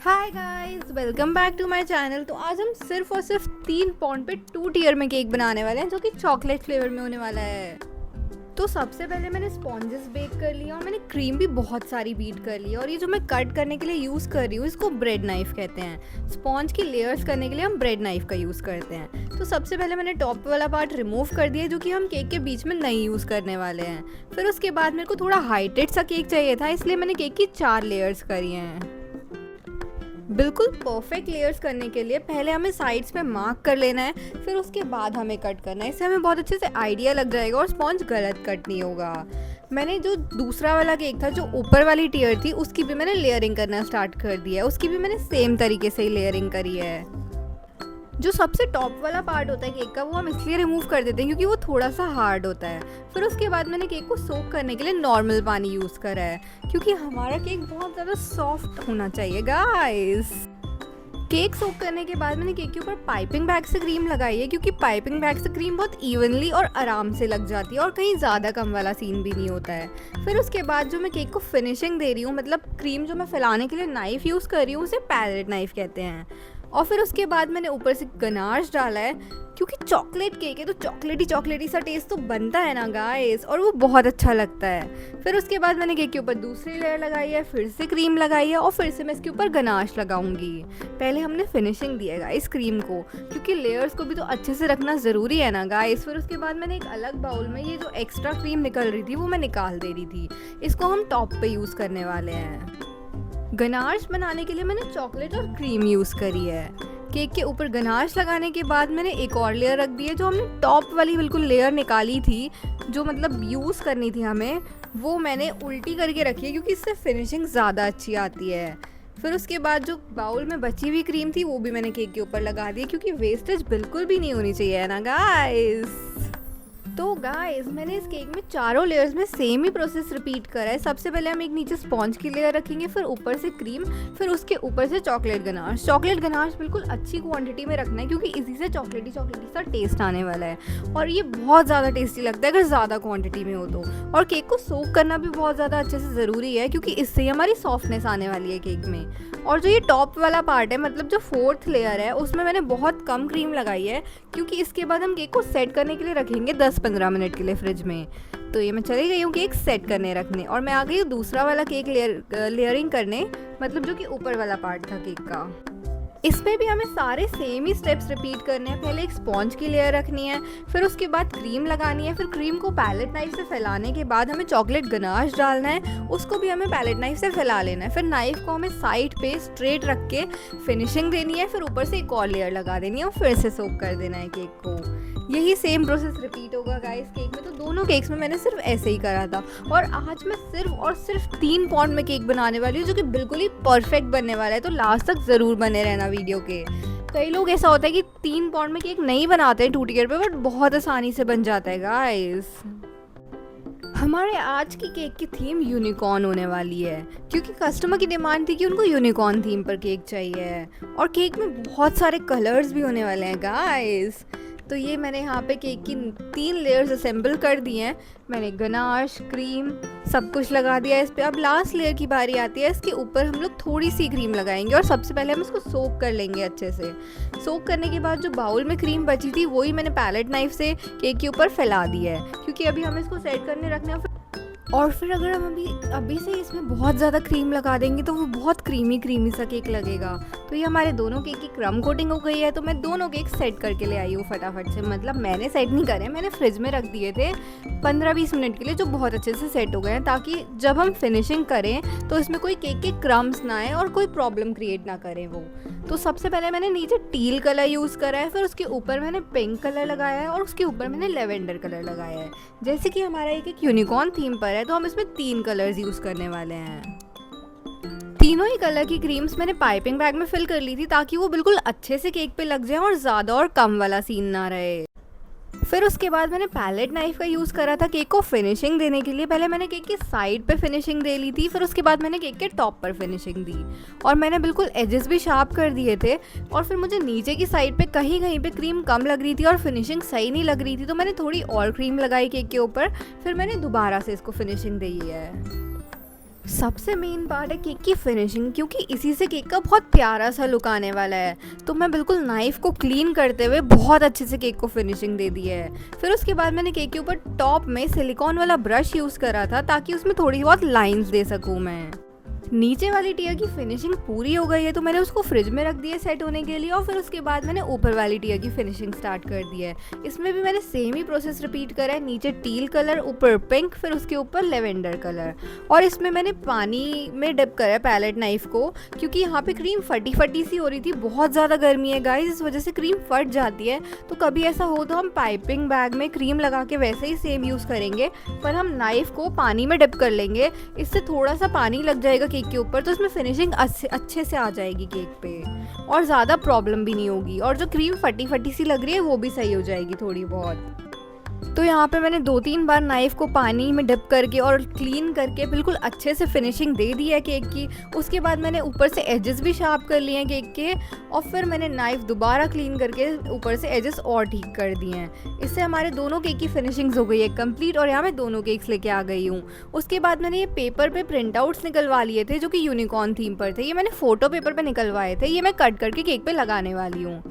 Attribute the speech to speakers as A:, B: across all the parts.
A: Hi guys, welcome back to my channel. तो आज हम सिर्फ और सिर्फ 3 पाउंड पे 2 टीयर में केक बनाने वाले हैं जो कि चॉकलेट फ्लेवर में होने वाला है। तो सबसे पहले मैंने स्पॉन्जेस बेक कर लिया और मैंने क्रीम भी बहुत सारी बीट कर ली। और ये जो मैं कट करने के लिए यूज़ कर रही हूँ इसको ब्रेड नाइफ कहते हैं। स्पॉन्ज की लेयर्स करने के लिए हम ब्रेड नाइफ का यूज़ करते हैं। तो सबसे पहले मैंने टॉप वाला पार्ट रिमूव कर दिया जो कि हम केक के बीच में नहीं यूज़ करने वाले हैं। फिर उसके बाद मेरे को थोड़ा हाइटेड सा केक चाहिए था, इसलिए मैंने केक की 4 लेयर्स करी हैं। बिल्कुल परफेक्ट लेयर्स करने के लिए पहले हमें साइड्स पे मार्क कर लेना है, फिर उसके बाद हमें कट करना है। इससे हमें बहुत अच्छे से आइडिया लग जाएगा और स्पॉन्ज गलत कट नहीं होगा। मैंने जो दूसरा वाला केक था जो ऊपर वाली टियर थी उसकी भी मैंने लेयरिंग करना स्टार्ट कर दिया है। उसकी भी मैंने सेम तरीके से ही लेयरिंग करी है। जो सबसे टॉप वाला पार्ट होता है केक का वो हम इसलिए रिमूव कर देते हैं क्योंकि वो थोड़ा सा हार्ड होता है। फिर उसके बाद मैंने केक को सोक करने के लिए नॉर्मल पानी यूज़ करा है क्योंकि हमारा केक बहुत ज़्यादा सॉफ्ट होना चाहिए गाइस। केक सोक करने के बाद मैंने केक के ऊपर पाइपिंग बैग से क्रीम लगाई है क्योंकि पाइपिंग बैग से क्रीम बहुत इवनली और आराम से लग जाती है और कहीं ज़्यादा कम वाला सीन भी नहीं होता है। फिर उसके बाद जो मैं केक को फिनिशिंग दे रही हूँ, मतलब क्रीम जो मैं फैलाने के लिए नाइफ़ यूज़ कर रही हूँ उसे पैलेट नाइफ़ कहते हैं। और फिर उसके बाद मैंने ऊपर से गनाश डाला है क्योंकि चॉकलेट केक है तो चॉकलेटी सा टेस्ट तो बनता है ना गाइस, और वो बहुत अच्छा लगता है। फिर उसके बाद मैंने केक के ऊपर दूसरी लेयर लगाई है, फिर से क्रीम लगाई है और फिर से मैं इसके ऊपर गनाश लगाऊंगी। पहले हमने फिनिशिंग दी है गाइस क्रीम को क्योंकि लेयर्स को भी तो अच्छे से रखना ज़रूरी है ना गाइस। फिर उसके बाद मैंने एक अलग बाउल में ये जो एक्स्ट्रा क्रीम निकल रही थी वो मैं निकाल दे रही थी। इसको हम टॉप पे यूज़ करने वाले हैं। गनाश बनाने के लिए मैंने चॉकलेट और क्रीम यूज़ करी है। केक के ऊपर गनाश लगाने के बाद मैंने एक और लेयर रख दी है। जो हमने टॉप वाली बिल्कुल लेयर निकाली थी जो मतलब यूज़ करनी थी हमें, वो मैंने उल्टी करके रखी है क्योंकि इससे फिनिशिंग ज़्यादा अच्छी आती है। फिर उसके बाद जो बाउल में बची हुई क्रीम थी वो भी मैंने केक के ऊपर लगा दी क्योंकि वेस्टेज बिल्कुल भी नहीं होनी चाहिए ना गाइस। तो गाइस मैंने इस केक में चारों लेयर्स में सेम ही प्रोसेस रिपीट करा है। सबसे पहले हम एक नीचे स्पॉन्ज की लेयर रखेंगे, फिर ऊपर से क्रीम, फिर उसके ऊपर से चॉकलेट गनाश। चॉकलेट गनाश बिल्कुल अच्छी क्वांटिटी में रखना है क्योंकि इसी से चॉकलेटी सा टेस्ट आने वाला है और ये बहुत ज़्यादा टेस्टी लगता है अगर ज़्यादा क्वान्टिटी में हो तो। और केक को सोक करना भी बहुत ज़्यादा अच्छे से ज़रूरी है क्योंकि इससे ही हमारी सॉफ्टनेस आने वाली है केक में। और जो ये टॉप वाला पार्ट है, मतलब जो 4th लेयर है, उसमें मैंने बहुत कम क्रीम लगाई है क्योंकि इसके बाद हम केक को सेट करने के लिए रखेंगे 10-15 मिनट के लिए फ्रिज में। तो ये मैं चली गई हूँ केक सेट करने रखने और मैं आ गई हूँ दूसरा वाला केक लेयरिंग करने, मतलब जो कि ऊपर वाला पार्ट था केक का। इसमें भी हमें सारे सेम ही स्टेप्स रिपीट करने हैं। पहले एक स्पॉन्ज की लेयर रखनी है, फिर उसके बाद क्रीम लगानी है, फिर क्रीम को पैलेट नाइफ से फैलाने के बाद हमें चॉकलेट गनाश डालना है, उसको भी हमें पैलेट नाइफ से फैला लेना है। फिर नाइफ को हमें साइड पे स्ट्रेट रख के फिनिशिंग देनी है, फिर ऊपर से एक और लेयर लगा देनी है और फिर से सोक कर देना है केक को। यही सेम प्रोसेस रिपीट होगा गाइस केक में। तो दोनों केक्स में मैंने सिर्फ ऐसे ही करा था और आज मैं सिर्फ और सिर्फ 3 पाउंड में केक बनाने वाली हूँ जो कि बिल्कुल ही परफेक्ट बनने वाला है। तो लास्ट तक ज़रूर बने रहना वीडियो के। कई लोग ऐसा होता है कि 3 पाउंड में केक नहीं बनाते हैं 2 टीयर पे, बट बहुत आसानी से बन जाता है गाइस। हमारे आज की केक की थीम यूनिकॉर्न होने वाली है क्योंकि कस्टमर की डिमांड थी कि उनको यूनिकॉर्न थीम पर केक चाहिए और केक में बहुत सारे कलर्स भी होने वाले हैं गाइस। तो ये मैंने यहाँ पे केक की 3 लेयर्स असेंबल कर दी हैं। मैंने गनाश, क्रीम सब कुछ लगा दिया है इस पर। अब लास्ट लेयर की बारी आती है, इसके ऊपर हम लोग थोड़ी सी क्रीम लगाएंगे और सबसे पहले हम इसको सोक कर लेंगे अच्छे से। सोक करने के बाद जो बाउल में क्रीम बची थी वही मैंने पैलेट नाइफ से केक के ऊपर फैला दी है क्योंकि अभी हमें इसको सेट करने रखना है। और फिर अगर हम अभी से इसमें बहुत ज़्यादा क्रीम लगा देंगे तो वो बहुत क्रीमी सा केक लगेगा। तो ये हमारे दोनों केक की क्रम कोटिंग हो गई है। तो मैं दोनों केक सेट करके ले आई हूँ फटाफट से। मतलब मैंने सेट नहीं करे, मैंने फ्रिज में रख दिए थे 15-20 मिनट के लिए जो बहुत अच्छे से सेट हो गए हैं ताकि जब हम फिनिशिंग करें तो इसमें कोई केक के क्रम्स ना आए और कोई प्रॉब्लम क्रिएट ना करें वो। तो सबसे पहले मैंने नीचे टील कलर यूज़ करा है, फिर उसके ऊपर मैंने पिंक कलर लगाया है और उसके ऊपर मैंने लेवेंडर कलर लगाया है। जैसे कि हमारा एक यूनिकॉर्न थीम पर है तो हम इसमें 3 कलर्स यूज़ करने वाले हैं। तीनों ही कलर की क्रीम्स मैंने पाइपिंग बैग में फिल कर ली थी ताकि वो बिल्कुल अच्छे से केक पे लग जाए और ज़्यादा और कम वाला सीन ना रहे। फिर उसके बाद मैंने पैलेट नाइफ का यूज़ करा था केक को फिनिशिंग देने के लिए। पहले मैंने केक की साइड पे फिनिशिंग दे ली थी, फिर उसके बाद मैंने केक के टॉप पर फिनिशिंग दी और मैंने बिल्कुल एजेस भी शार्प कर दिए थे। और फिर मुझे नीचे की साइड पे कहीं कहीं पे क्रीम कम लग रही थी और फिनिशिंग सही नहीं लग रही थी तो मैंने थोड़ी और क्रीम लगाई केक के ऊपर। फिर मैंने दोबारा से इसको फिनिशिंग दी है। सबसे मेन पार्ट है केक की फिनिशिंग, क्योंकि इसी से केक का बहुत प्यारा सा लुक आने वाला है। तो मैं बिल्कुल नाइफ़ को क्लीन करते हुए बहुत अच्छे से केक को फिनिशिंग दे दी है। फिर उसके बाद मैंने केक के ऊपर टॉप में सिलिकॉन वाला ब्रश यूज़ करा था ताकि उसमें थोड़ी बहुत लाइंस दे सकूँ मैं। नीचे वाली टियर की फिनिशिंग पूरी हो गई है तो मैंने उसको फ्रिज में रख दिया सेट होने के लिए, और फिर उसके बाद मैंने ऊपर वाली टियर की फिनिशिंग स्टार्ट कर दी है। इसमें भी मैंने सेम ही प्रोसेस रिपीट करा है, नीचे टील कलर, ऊपर पिंक, फिर उसके ऊपर लेवेंडर कलर। और इसमें मैंने पानी में डिप करा है पैलेट नाइफ को, क्योंकि यहाँ पे क्रीम फटी फटी सी हो रही थी। बहुत ज़्यादा गर्मी है गाइस, इस वजह से क्रीम फट जाती है। तो कभी ऐसा हो तो हम पाइपिंग बैग में क्रीम लगा के वैसे ही सेम यूज़ करेंगे, पर हम नाइफ को पानी में डिप कर लेंगे। इससे थोड़ा सा पानी लग जाएगा केक के ऊपर, तो इसमें फिनिशिंग अच्छे से आ जाएगी केक पे, और ज़्यादा प्रॉब्लम भी नहीं होगी। और जो क्रीम फटी फटी सी लग रही है वो भी सही हो जाएगी थोड़ी बहुत। तो यहाँ पे मैंने 2-3 बार नाइफ़ को पानी में डिप करके और क्लीन करके बिल्कुल अच्छे से फिनिशिंग दे दी है केक की। उसके बाद मैंने ऊपर से एजेस भी शार्प कर लिए हैं केक के, और फिर मैंने नाइफ़ दोबारा क्लीन करके ऊपर से एजेस और ठीक कर दिए हैं। इससे हमारे दोनों केक की फिनिशिंग्स हो गई है कंप्लीट, और यहाँ मैं दोनों केक्स लेके आ गई हूँ। उसके बाद मैंने ये पेपर पे प्रिंट आउट्स निकलवा लिए थे जो कि यूनिकॉर्न थीम पर थे। ये मैंने फ़ोटो पेपर पे निकलवाए थे, ये मैं कट करके केक पे लगाने वाली हूँ।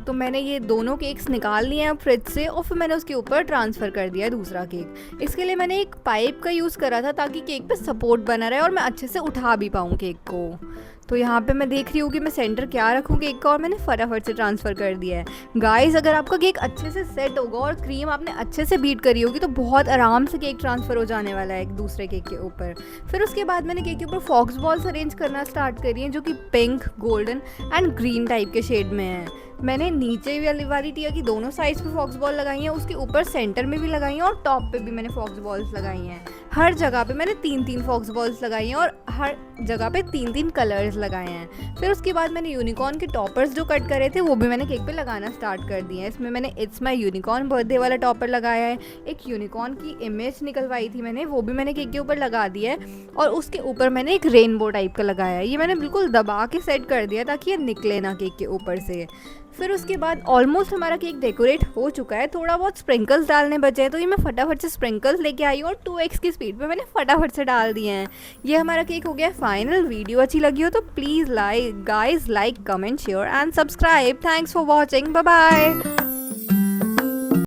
A: तो मैंने ये दोनों केक्स निकाल लिए हैं फ्रिज से, और फिर मैंने उसके ऊपर ट्रांसफ़र कर दिया है दूसरा केक। इसके लिए मैंने एक पाइप का यूज़ करा था ताकि केक पे सपोर्ट बना रहे और मैं अच्छे से उठा भी पाऊँ केक को। तो यहाँ पे मैं देख रही हूँ कि मैं सेंटर क्या रखूँ केक का, और मैंने फटाफट से ट्रांसफ़र कर दिया है। गाइस, अगर आपका केक अच्छे से सेट होगा और क्रीम आपने अच्छे से बीट करी होगी तो बहुत आराम से केक ट्रांसफ़र हो जाने वाला है एक दूसरे केक के ऊपर। फिर उसके बाद मैंने केक के ऊपर फॉक्स बॉल्स अरेंज करना स्टार्ट करी हैं जो कि pink, golden and green type के शेड में हैं। मैंने नीचे वाली टियर की दोनों साइड्स पे फॉक्स बॉल लगाई हैं, उसके ऊपर सेंटर में भी लगाई हैं, और टॉप पे भी मैंने फॉक्स बॉल्स लगाई हैं। हर जगह पे मैंने 3-3 फॉक्स बॉल्स लगाई हैं, और हर जगह पे 3-3 कलर्स लगाए हैं। फिर उसके बाद मैंने यूनिकॉर्न के टॉपर्स जो कट करे थे वो भी मैंने केक पे लगाना स्टार्ट कर दिए हैं। इसमें मैंने इट्स माई यूनिकॉर्न बर्थडे वाला टॉपर लगाया है, एक यूनिकॉर्न की इमेज निकलवाई थी मैंने, वो भी मैंने केक के ऊपर लगा दिया है, और उसके ऊपर मैंने एक रेनबो टाइप का लगाया है। ये मैंने बिल्कुल दबा के सेट कर दिया ताकि ये निकले ना केक के ऊपर से। फिर उसके बाद ऑलमोस्ट हमारा केक डेकोरेट हो चुका है, थोड़ा बहुत स्प्रिंकल्स डालने बचे हैं, तो ये मैं फटाफट से स्प्रिंकल्स लेके आई हूँ और 2x की स्पीड पे मैंने फटाफट से डाल दिए हैं। ये हमारा केक हो गया फाइनल। वीडियो अच्छी लगी हो तो please like comment share and subscribe. Thanks for watching, bye bye.